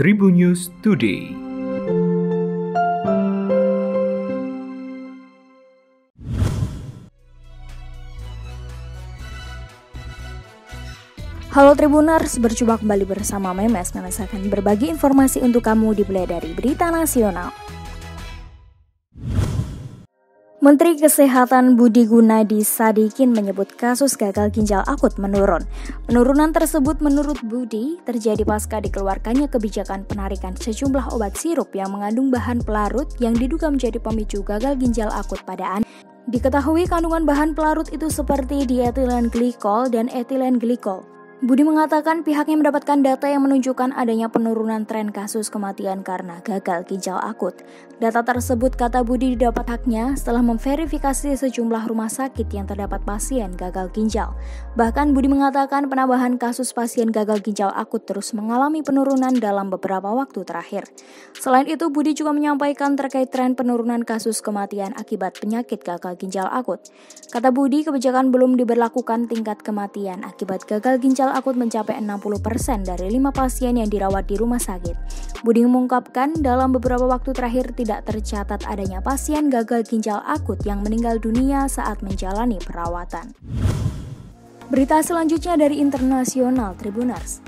Tribun News Today. Halo Tribuners, berjumpa kembali bersama Memes yang akan berbagi informasi untuk kamu dimulai dari berita nasional. Menteri Kesehatan Budi Gunadi Sadikin menyebut kasus gagal ginjal akut menurun. Penurunan tersebut menurut Budi terjadi pasca dikeluarkannya kebijakan penarikan sejumlah obat sirup yang mengandung bahan pelarut yang diduga menjadi pemicu gagal ginjal akut pada anak. Diketahui kandungan bahan pelarut itu seperti dietilen glikol dan etilen glikol. Budi mengatakan pihaknya mendapatkan data yang menunjukkan adanya penurunan tren kasus kematian karena gagal ginjal akut. Data tersebut, kata Budi, didapat haknya setelah memverifikasi sejumlah rumah sakit yang terdapat pasien gagal ginjal. Bahkan Budi mengatakan penambahan kasus pasien gagal ginjal akut terus mengalami penurunan dalam beberapa waktu terakhir. Selain itu, Budi juga menyampaikan terkait tren penurunan kasus kematian akibat penyakit gagal ginjal akut. Kata Budi, kebijakan belum diberlakukan tingkat kematian akibat gagal ginjal akut mencapai 60% dari 5 pasien yang dirawat di rumah sakit. Budi mengungkapkan dalam beberapa waktu terakhir tidak tercatat adanya pasien gagal ginjal akut yang meninggal dunia saat menjalani perawatan. Berita selanjutnya dari internasional Tribuners.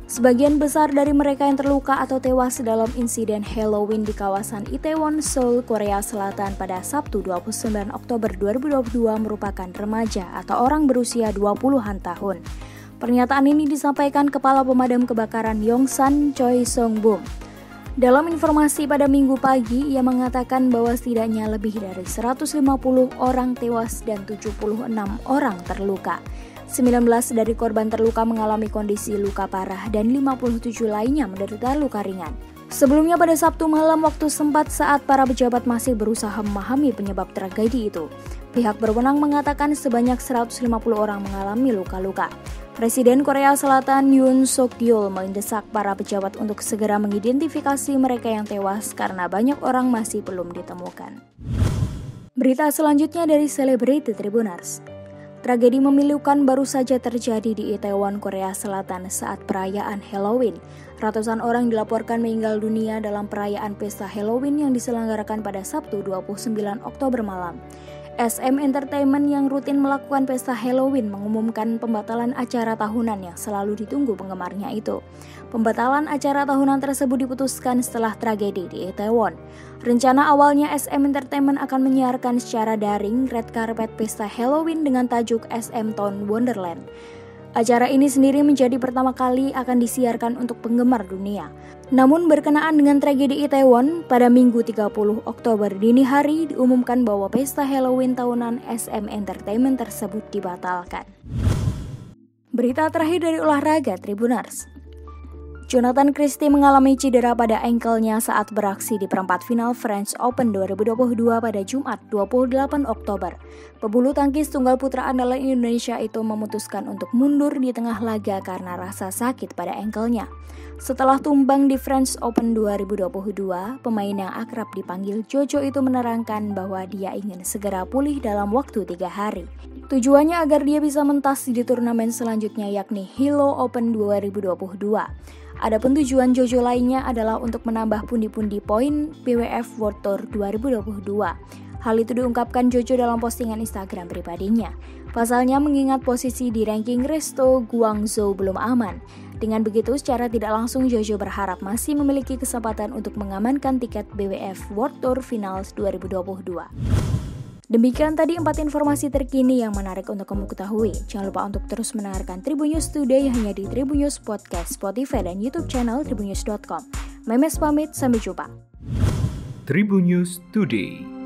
Sebagian besar dari mereka yang terluka atau tewas dalam insiden Halloween di kawasan Itaewon, Seoul, Korea Selatan pada Sabtu 29 Oktober 2022 merupakan remaja atau orang berusia 20-an tahun. Pernyataan ini disampaikan Kepala Pemadam Kebakaran Yongsan Choi Song-bum. Dalam informasi pada Minggu pagi, ia mengatakan bahwa setidaknya lebih dari 150 orang tewas dan 76 orang terluka. 19 dari korban terluka mengalami kondisi luka parah dan 57 lainnya menderita luka ringan. Sebelumnya pada Sabtu malam waktu sempat saat para pejabat masih berusaha memahami penyebab tragedi itu, pihak berwenang mengatakan sebanyak 150 orang mengalami luka-luka. Presiden Korea Selatan Yoon Suk Yeol mendesak para pejabat untuk segera mengidentifikasi mereka yang tewas karena banyak orang masih belum ditemukan. Berita selanjutnya dari Selebriti Tribuners. Tragedi memilukan baru saja terjadi di Itaewon, Korea Selatan saat perayaan Halloween. Ratusan orang dilaporkan meninggal dunia dalam perayaan pesta Halloween yang diselenggarakan pada Sabtu 29 Oktober malam. SM Entertainment yang rutin melakukan pesta Halloween mengumumkan pembatalan acara tahunan yang selalu ditunggu penggemarnya itu. Pembatalan acara tahunan tersebut diputuskan setelah tragedi di Itaewon. Rencana awalnya SM Entertainment akan menyiarkan secara daring red carpet pesta Halloween dengan tajuk SM Town Wonderland. Acara ini sendiri menjadi pertama kali akan disiarkan untuk penggemar dunia. Namun berkenaan dengan tragedi Itaewon, pada Minggu 30 Oktober dini hari diumumkan bahwa pesta Halloween tahunan SM Entertainment tersebut dibatalkan. Berita terakhir dari olahraga Tribuners. Jonathan Christie mengalami cedera pada ankle-nya saat beraksi di perempat final French Open 2022 pada Jumat 28 Oktober. Pebulu tangkis tunggal putra andalan Indonesia itu memutuskan untuk mundur di tengah laga karena rasa sakit pada ankle-nya. Setelah tumbang di French Open 2022, pemain yang akrab dipanggil Jojo itu menerangkan bahwa dia ingin segera pulih dalam waktu 3 hari. Tujuannya agar dia bisa mentas di turnamen selanjutnya yakni Hilo Open 2022. Adapun tujuan Jojo lainnya adalah untuk menambah pundi-pundi poin BWF World Tour 2022. Hal itu diungkapkan Jojo dalam postingan Instagram pribadinya. Pasalnya mengingat posisi di ranking Resto Guangzhou belum aman. Dengan begitu, secara tidak langsung Jojo berharap masih memiliki kesempatan untuk mengamankan tiket BWF World Tour Finals 2022. Demikian tadi 4 informasi terkini yang menarik untuk kamu ketahui. Jangan lupa untuk terus mendengarkan Tribun News Today hanya di Tribun News Podcast, Spotify, dan YouTube channel tribunnews.com. Memes pamit, sampai jumpa. Tribun News Today.